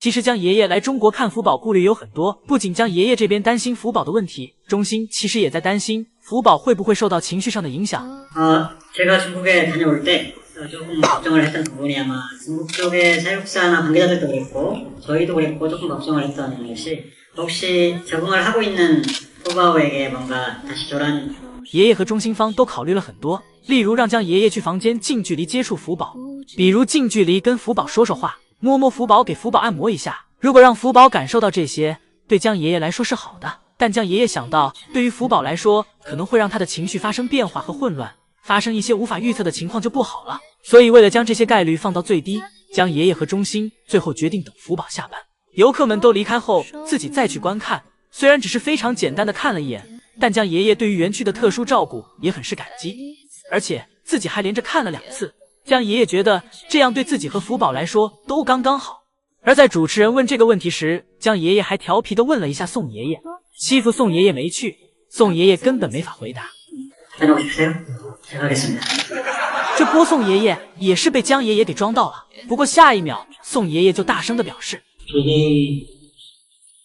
其实江爷爷来中国看福宝顾虑有很多，不仅江爷爷这边担心福宝的问题，中心其实也在担心福宝会不会受到情绪上的影响。제가 중국에 다녀올 때 조금 걱정을 했던 부분이 아마 중국 쪽의 사육사나 관계자들도 그랬고 저희도 그랬고 조금 걱정을 했던 것이 혹시 적응을 하고 있는 후바오에게 뭔가 다시 교란 爷爷和中心方都考虑了很多，例如让江爷爷去房间近距离接触福宝，比如近距离跟福宝说说话，摸摸福宝，给福宝按摩一下。如果让福宝感受到这些，对江爷爷来说是好的，但江爷爷想到对于福宝来说可能会让他的情绪发生变化和混乱，发生一些无法预测的情况就不好了。所以为了将这些概率放到最低，江爷爷和中心最后决定等福宝下班，游客们都离开后自己再去观看。虽然只是非常简单的看了一眼，但江爷爷对于园区的特殊照顾也很是感激，而且自己还连着看了2次。江爷爷觉得这样对自己和福宝来说都刚刚好。而在主持人问这个问题时，江爷爷还调皮地问了一下宋爷爷，欺负宋爷爷没趣，宋爷爷根本没法回答。这波宋爷爷也是被江爷爷给装到了，不过下一秒宋爷爷就大声地表示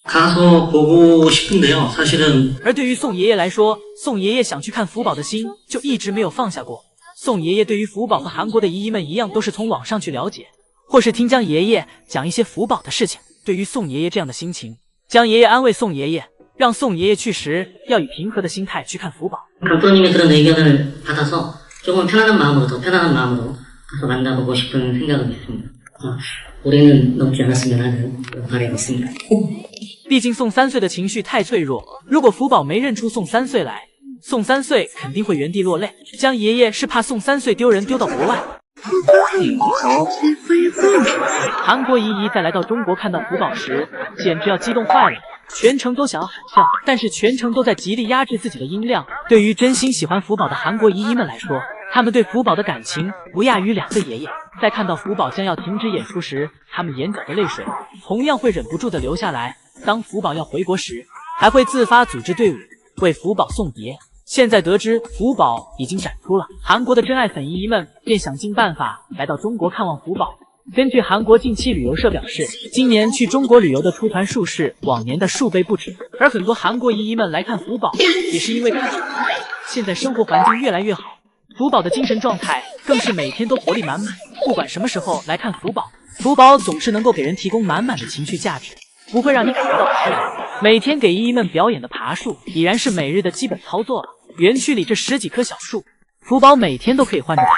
가서보고싶은데요。사실은而对于宋爷爷来说，宋爷爷想去看福宝的心就一直没有放下过。宋爷爷对于福宝和韩国的姨姨们一样，都是从网上去了解，或是听江爷爷讲一些福宝的事情。对于宋爷爷这样的心情，江爷爷安慰宋爷爷，让宋爷爷去时要以平和的心态去看福宝。감독님의 그런 의견을 받아서 조금 편안한 마음으로 더 편안한 마음으로 가서 만나보고 싶은 생각은 있습니다. 올해는 넘지 않았으면 하는 바람이 있습니다. 毕竟宋3岁的情绪太脆弱，如果福宝没认出宋3岁来，宋3岁肯定会原地落泪。江爷爷是怕宋3岁丢人丢到国外。韩国姨姨在来到中国看到福宝时，简直要激动坏了，全程都想要喊笑，但是全程都在极力压制自己的音量。对于真心喜欢福宝的韩国姨姨们来说，他们对福宝的感情不亚于2个爷爷。在看到福宝将要停止演出时，他们眼角的泪水同样会忍不住的流下来。当福宝要回国时，还会自发组织队伍为福宝送别。现在得知福宝已经展出了，韩国的真爱粉姨姨们便想尽办法来到中国看望福宝。根据韩国近期旅游社表示，今年去中国旅游的出团数是往年的数倍不止。而很多韩国姨姨们来看福宝，也是因为看到福宝现在生活环境越来越好，福宝的精神状态更是每天都活力满满。不管什么时候来看福宝，福宝总是能够给人提供满满的情绪价值，不会让你感觉到疲劳。每天给姨姨们表演的爬树已然是每日的基本操作了。园区里这10几棵小树，福宝每天都可以换着爬。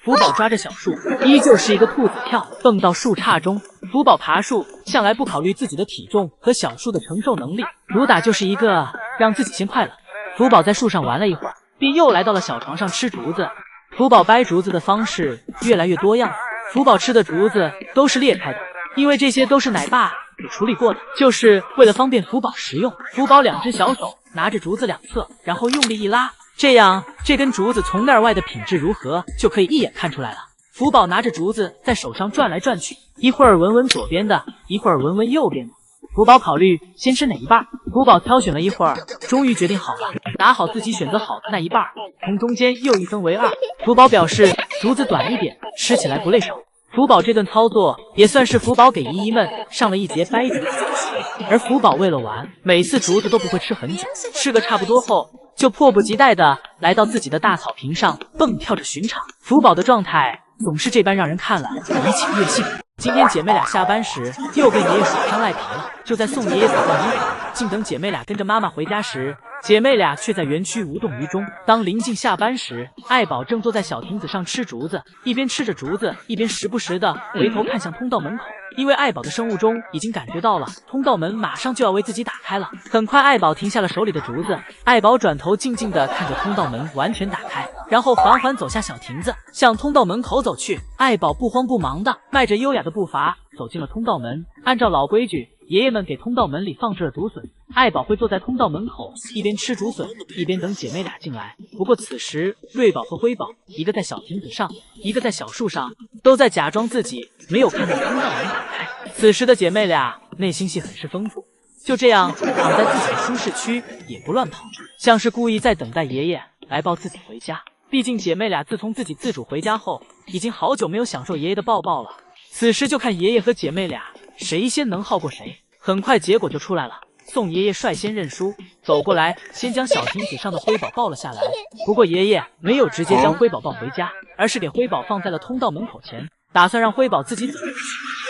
福宝抓着小树，依旧是一个兔子跳，蹦到树杈中。福宝爬树向来不考虑自己的体重和小树的承受能力，主打就是一个让自己先快乐。福宝在树上玩了一会儿，便又来到了小床上吃竹子。福宝掰竹子的方式越来越多样，福宝吃的竹子都是裂开的，因为这些都是奶爸给处理过的，就是为了方便福宝食用。福宝2只小手拿着竹子2侧，然后用力一拉，这样这根竹子从内而外的品质如何就可以一眼看出来了。福宝拿着竹子在手上转来转去，一会儿闻闻左边的，一会儿闻闻右边的。福宝考虑先吃哪一半，福宝挑选了一会儿，终于决定好了，打好自己选择好的那一半，从中间又一分为2。福宝表示竹子短一点，吃起来不累手。福宝这顿操作也算是福宝给姨姨们上了一节掰竹子的课。而福宝为了玩，每次竹子都不会吃很久，吃个差不多后，就迫不及待的来到自己的大草坪上蹦跳着寻常。福宝的状态总是这般让人看了怡情悦性。今天姐妹俩下班时又跟爷爷耍上赖皮了，就在宋爷爷走到门口，静等姐妹俩跟着妈妈回家时，姐妹俩却在园区无动于衷。当临近下班时，爱宝正坐在小亭子上吃竹子，一边吃着竹子，一边时不时的回头看向通道门口。因为爱宝的生物钟已经感觉到了通道门马上就要为自己打开了。很快爱宝停下了手里的竹子，爱宝转头静静地看着通道门完全打开，然后缓缓走下小亭子，向通道门口走去。爱宝不慌不忙的迈着优雅的步伐走进了通道门。按照老规矩，爷爷们给通道门里放置了竹笋，爱宝会坐在通道门口，一边吃竹笋，一边等姐妹俩进来。不过此时瑞宝和辉宝，一个在小亭子上，一个在小树上，都在假装自己没有看到通道门打开。此时的姐妹俩内心戏很是丰富，就这样躺在自己的舒适区，也不乱跑，像是故意在等待爷爷来抱自己回家。毕竟姐妹俩自从自己主回家后，已经好久没有享受爷爷的抱抱了。此时就看爷爷和姐妹俩谁先能耗过谁。很快结果就出来了，宋爷爷率先认输，走过来先将小亭子上的辉宝抱了下来。不过爷爷没有直接将辉宝抱回家，而是给辉宝放在了通道门口前，打算让辉宝自己走。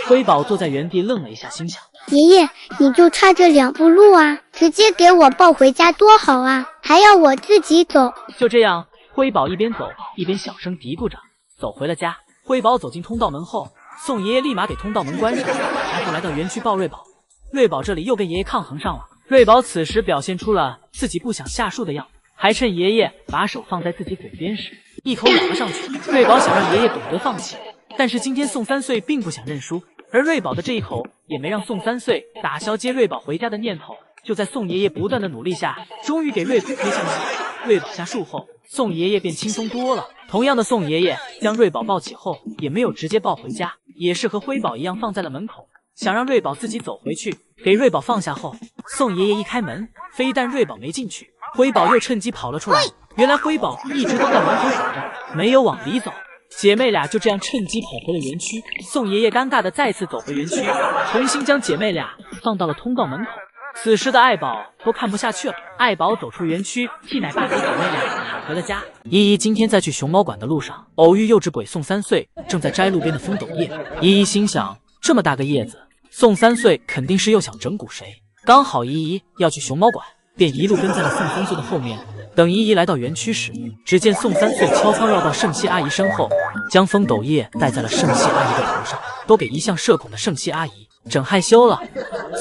辉宝坐在原地愣了一下，心想：爷爷，你就差这2步路啊，直接给我抱回家多好啊，还要我自己走。就这样，辉宝一边走一边小声嘀咕着，走回了家。辉宝走进通道门后，宋爷爷立马给通道门关上，然后来到园区抱瑞宝。瑞宝这里又跟爷爷抗衡上了。瑞宝此时表现出了自己不想下树的样子，还趁爷爷把手放在自己嘴边时，一口咬了上去。瑞宝想让爷爷懂得放弃，但是今天宋3岁并不想认输，而瑞宝的这一口也没让宋3岁打消接瑞宝回家的念头。就在宋爷爷不断的努力下，终于给瑞宝推向树。瑞宝下树后，宋爷爷便轻松多了。同样的，宋爷爷将瑞宝抱起后，也没有直接抱回家，也是和辉宝一样放在了门口，想让瑞宝自己走回去。给瑞宝放下后，宋爷爷一开门，非但瑞宝没进去，辉宝又趁机跑了出来。原来辉宝一直都在门口守着，没有往里走。姐妹俩就这样趁机跑回了园区。宋爷爷尴尬的再次走回园区，重新将姐妹俩放到了通道门口。此时的爱宝都看不下去了，爱宝走出园区，替奶爸给姐妹俩喊回了家。依依今天在去熊猫馆的路上，偶遇幼稚鬼宋3岁正在摘路边的风斗叶。依依心想，这么大个叶子，宋3岁肯定是又想整蛊谁。刚好依依要去熊猫馆，便一路跟在了宋3岁的后面。等依依来到园区时，只见宋3岁悄悄绕到圣希阿姨身后，将风斗叶戴在了圣希阿姨的头上，都给一向社恐的圣希阿姨整害羞了。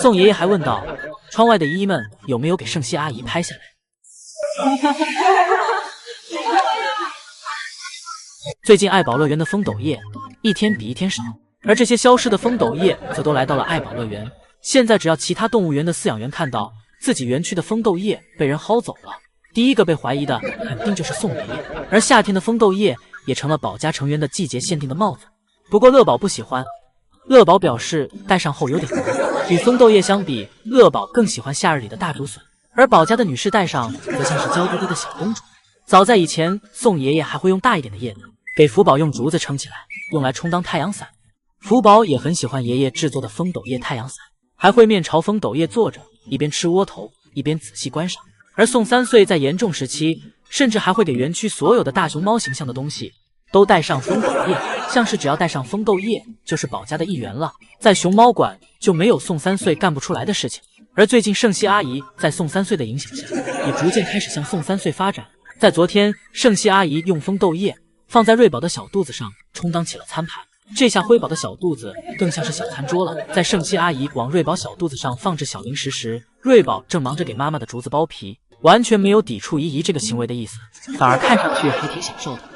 宋爷爷还问道，窗外的依依们有没有给圣希阿姨拍下来？最近爱宝乐园的风斗叶一天比一天少，而这些消失的风斗叶则都来到了爱宝乐园。现在只要其他动物园的饲养员看到自己园区的风斗叶被人薅走了，第一个被怀疑的肯定就是宋爷爷。而夏天的风斗叶也成了宝家成员的季节限定的帽子。不过乐宝不喜欢，乐宝表示戴上后有点难。与风斗叶相比，乐宝更喜欢夏日里的大竹笋，而宝家的女士戴上则像是娇嘟嘟的小公主。早在以前，宋爷爷还会用大一点的叶子给福宝用竹子撑起来，用来充当太阳伞。福宝也很喜欢爷爷制作的风斗叶太阳伞，还会面朝风斗叶坐着，一边吃窝头一边仔细观赏。而宋3岁在严重时期，甚至还会给园区所有的大熊猫形象的东西都带上风斗叶，像是只要带上风斗叶就是宝家的一员了。在熊猫馆就没有宋3岁干不出来的事情。而最近圣希阿姨在宋3岁的影响下，也逐渐开始向宋3岁发展。在昨天，圣希阿姨用风斗叶放在瑞宝的小肚子上，充当起了餐盘。这下辉宝的小肚子更像是小餐桌了。在圣希阿姨往瑞宝小肚子上放置小零食时，瑞宝正忙着给妈妈的竹子剥皮，完全没有抵触依依这个行为的意思，反而看上去还挺享受的。